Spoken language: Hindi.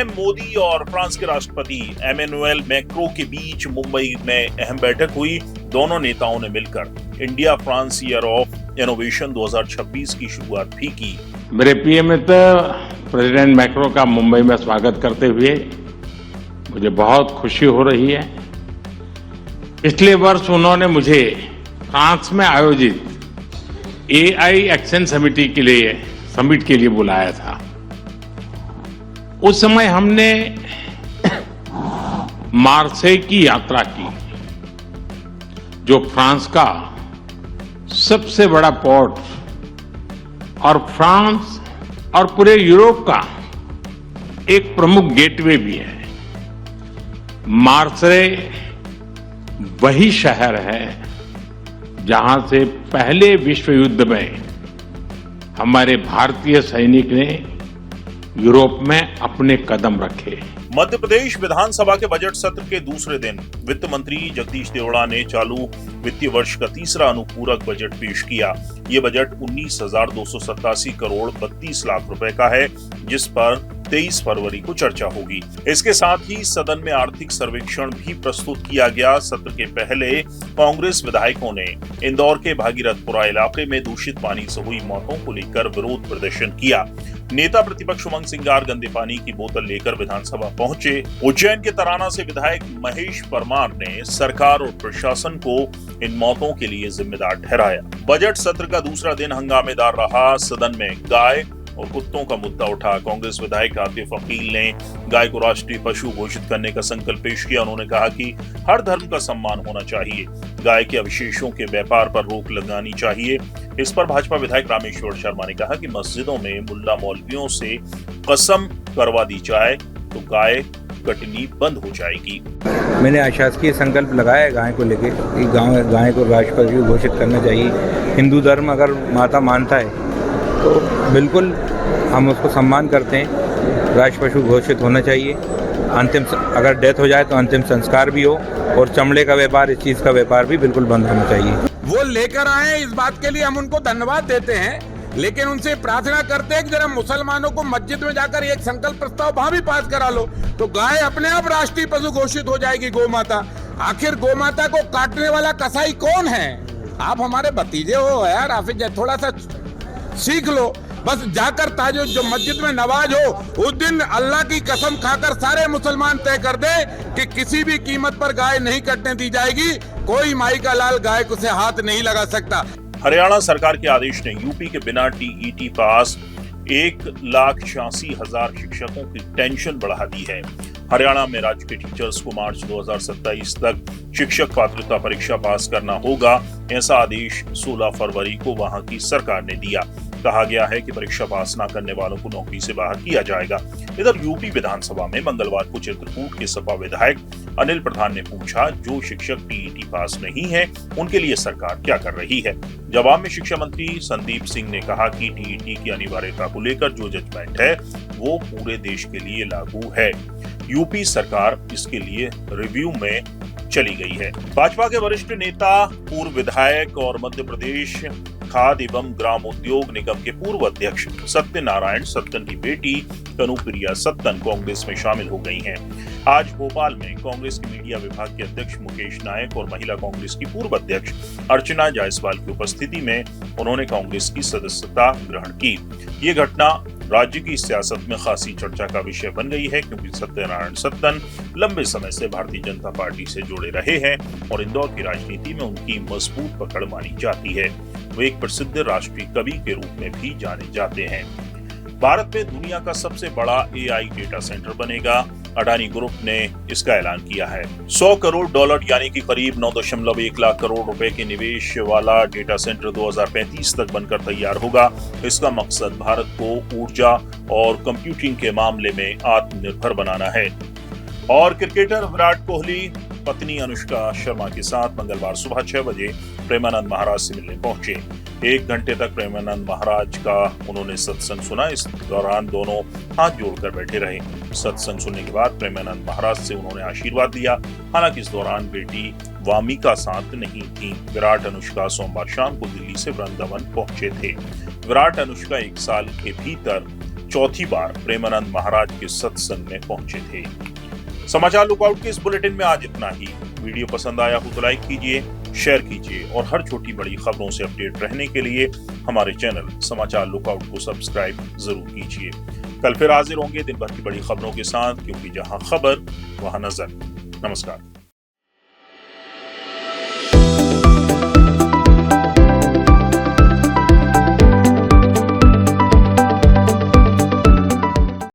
पीएम मोदी और फ्रांस के राष्ट्रपति एमेनुएल मैक्रों के बीच मुंबई में अहम बैठक हुई। दोनों नेताओं ने मिलकर India France year of innovation 2026 की शुरुआत भी की। मेरे प्रिय मित्र प्रेसिडेंट मैक्रो का मुंबई में स्वागत करते हुए मुझे बहुत खुशी हो रही है। पिछले वर्ष उन्होंने मुझे फ्रांस में आयोजित एआई एक्शन समिट के लिए बुलाया था। उस समय हमने मार्सेई की यात्रा की, जो फ्रांस का सबसे बड़ा पोर्ट और फ्रांस और पूरे यूरोप का एक प्रमुख गेटवे भी है। मार्सेई वही शहर है जहां से पहले विश्व युद्ध में हमारे भारतीय सैनिक ने यूरोप में अपने कदम रखे। मध्य प्रदेश विधानसभा के बजट सत्र के दूसरे दिन वित्त मंत्री जगदीश देवड़ा ने चालू वित्तीय वर्ष का तीसरा अनुपूरक बजट पेश किया। ये बजट 19,287 करोड़ 32 लाख रुपए का है, जिस पर 23 फरवरी को चर्चा होगी। इसके साथ ही सदन में आर्थिक सर्वेक्षण भी प्रस्तुत किया गया। सत्र के पहले कांग्रेस विधायकों ने इंदौर के भागीरथपुरा इलाके में दूषित पानी से हुई मौतों को लेकर विरोध प्रदर्शन किया। नेता प्रतिपक्ष उमंग सिंगार गंदे पानी की बोतल लेकर विधानसभा पहुंचे। उज्जैन के तराना से विधायक महेश परमार ने सरकार और प्रशासन को इन मौतों के लिए जिम्मेदार ठहराया। बजट सत्र का दूसरा दिन हंगामेदार रहा। सदन में गाय और कुत्तों का मुद्दा उठा। कांग्रेस विधायक आतिफ अकील ने गाय को राष्ट्रीय पशु घोषित करने का संकल्प पेश किया। उन्होंने कहा कि हर धर्म का सम्मान होना चाहिए, गाय के अवशेषों के व्यापार पर रोक लगानी चाहिए। इस पर भाजपा विधायक रामेश्वर शर्मा ने कहा कि मस्जिदों में मुल्ला मौलवियों से कसम करवा दी जाए तो गाय कटनी बंद हो जाएगी। मैंने अशासकीय संकल्प लगाया है गाय को लेके कि गाय को राष्ट्रीय पशु घोषित करना चाहिए। हिंदू धर्म अगर माता मानता है तो बिल्कुल हम उसको सम्मान करते हैं। राष्ट्रीय पशु घोषित होना चाहिए। अंतिम अगर डेथ हो जाए तो अंतिम संस्कार भी हो, और चमड़े का व्यापार, इस चीज़ का व्यापार भी बिल्कुल बंद होना चाहिए। वो लेकर आए, इस बात के लिए हम उनको धन्यवाद देते हैं, लेकिन उनसे प्रार्थना करते हैं कि जरा मुसलमानों को मस्जिद में जाकर एक संकल्प प्रस्ताव वहां भी पास करा लो, तो गाय अपने आप राष्ट्रीय पशु घोषित हो जाएगी। गौ माता, आखिर गौ माता को काटने वाला कसाई कौन है? आप हमारे भतीजे हो यार, आप थोड़ा सा सीख लो। बस जाकर ताजो जो मस्जिद में नमाज हो, उस दिन अल्लाह की कसम खाकर सारे मुसलमान तय कर दे कि किसी भी कीमत पर गाय नहीं कटने दी जाएगी। कोई माई का लाल गाय को से हाथ नहीं लगा सकता। हरियाणा सरकार के आदेश ने यूपी के बिना टीईटी पास 1,86,000 शिक्षकों की टेंशन बढ़ा दी है। हरियाणा में राज्य के टीचर्स को मार्च 2027 तक शिक्षक पात्रता परीक्षा पास करना होगा। ऐसा आदेश 16 फरवरी को वहां की सरकार ने दिया। कहा गया है कि परीक्षा पास न करने वालों को नौकरी से बाहर किया जाएगा। इधर यूपी विधानसभा में मंगलवार को चित्रकूट के सपा विधायक अनिल प्रधान ने पूछा, जो शिक्षक टीईटी पास नहीं है उनके लिए सरकार क्या कर रही है। जवाब में शिक्षा मंत्री संदीप सिंह ने कहा कि टीईटी की अनिवार्यता को लेकर जो जजमेंट है वो पूरे देश के लिए लागू है। यूपी सरकार इसके लिए रिव्यू में चली गई है। भाजपा के वरिष्ठ नेता, पूर्व विधायक और मध्य प्रदेश खाद्य एवं ग्राम उद्योग निगम के पूर्व अध्यक्ष सत्यनारायण सत्तन की बेटी कनुप्रिया सत्तन कांग्रेस में शामिल हो गई हैं। आज भोपाल में कांग्रेस के मीडिया विभाग के अध्यक्ष मुकेश नायक और महिला कांग्रेस की पूर्व अध्यक्ष अर्चना जायसवाल की उपस्थिति में उन्होंने कांग्रेस की सदस्यता ग्रहण की। ये घटना राज्य की सियासत में खासी चर्चा का विषय बन गई है, क्योंकि सत्यनारायण सत्तन लंबे समय से भारतीय जनता पार्टी से जुड़े रहे हैं और इंदौर की राजनीति में उनकी मजबूत पकड़ मानी जाती है। वे एक प्रसिद्ध राष्ट्रीय कवि के रूप में भी जाने जाते हैं। भारत में दुनिया का सबसे बड़ा एआई डेटा सेंटर बनेगा। अडानी ग्रुप ने इसका ऐलान किया है। $100 करोड़ यानी कि करीब 9.1 लाख करोड़ रुपए के निवेश वाला डेटा सेंटर 2035 तक बनकर तैयार होगा। इसका मकसद भारत को ऊर्जा और कंप्यूटिंग के मामले में आत्मनिर्भर बनाना है। और क्रिकेटर विराट कोहली पत्नी अनुष्का शर्मा के साथ मंगलवार सुबह 6 बजे प्रेमानंद महाराज से मिलने पहुंचे। 1 घंटे तक प्रेमानंद महाराज का उन्होंने सत्संग सुना। इस दौरान दोनों हाथ जोड़कर बैठे रहे। सत्संग सुनने के बाद प्रेमानंद महाराज से उन्होंने आशीर्वाद लिया। हालांकि इस दौरान बेटी वामिका साथ नहीं थी। विराट अनुष्का सोमवार शाम को दिल्ली से वृंदावन पहुंचे थे। विराट अनुष्का 1 साल के भीतर चौथी बार प्रेमानंद महाराज के सत्संग में पहुंचे थे। समाचार लुकआउट के इस बुलेटिन में आज इतना ही। वीडियो पसंद आया हो तो लाइक कीजिए, शेयर कीजिए और हर छोटी बड़ी खबरों से अपडेट रहने के लिए हमारे चैनल समाचार लुकआउट को सब्सक्राइब जरूर कीजिए। कल फिर हाजिर होंगे दिन भर की बड़ी खबरों के साथ, क्योंकि जहां खबर वहां नजर। नमस्कार।